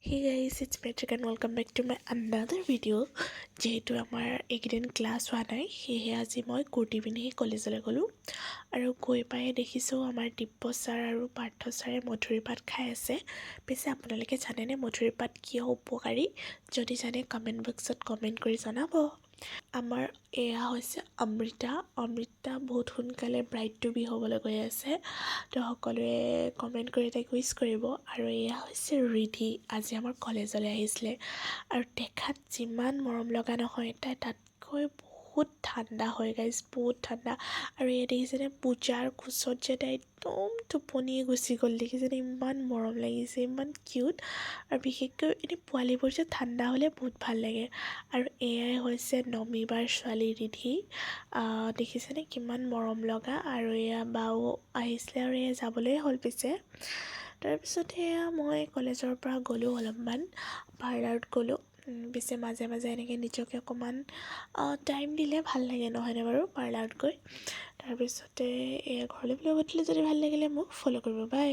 Hey guys, it's Patrick and welcome back to my another video. যেহেতু আমাৰ এইকেইদিন class হোৱা নাই সেয়েহে আজি মই কুৰ্তি পিন্ধি কলেজলৈ গ'লোঁ আৰু গৈ পাই দেখিছোঁ আমাৰ দিব্য ছাৰ আৰু পাৰ্থ ছাৰে মধুৰি পাত খাই আছে। পিছে আপোনালোকে জানেনে মধুৰি পাত কিয় উপকাৰী? যদি জানে কমেণ্ট বক্সত কমেণ্ট কৰি জনাব। আমাৰ এয়া হৈছে অমৃতা বহুত সোনকালে ব্ৰাইড টু বি হ'বলৈ গৈ আছে, তো সকলোৱে কমেণ্ট কৰি তাইক উইচ কৰিব। আৰু এয়া হৈছে ৰিধি, আজি আমাৰ কলেজলৈ আহিছিলে আৰু দেখাত যিমান মৰম লগা নহয় তাই তাতকৈ বহুত ঠাণ্ডা হয় গাইজ, বহুত ঠাণ্ডা। আৰু এয়া দেখিছেনে পূজাৰ কোচত যে তাই একদম টোপনিয়ে গুচি গ'ল, দেখিছেনে ইমান মৰম লাগিছে, ইমান কিউট। আৰু বিশেষকৈ এনে পোৱালিবোৰ যে ঠাণ্ডা হ'লে বহুত ভাল লাগে। আৰু এয়াই হৈছে নমিবাৰ ছোৱালী ৰিধি, দেখিছেনে কিমান মৰম লগা। আৰু এয়া বাও আহিছিলে আৰু এয়া যাবলৈ হ'ল। পিছে তাৰপিছতে মই কলেজৰ পৰা গ'লোঁ, অলপমান পাৰ্লাৰত গ'লোঁ। পিছে মাজে মাজে এনেকৈ নিজকে অকণমান টাইম দিলে ভাল লাগে, নহয়নে বাৰু পাৰ্লাৰত গৈ। তাৰপিছতে এয়া ঘৰলৈ বুলি উঠিলোঁ। যদি ভাল লাগিলে মোক ফ'ল' কৰিব, বাই।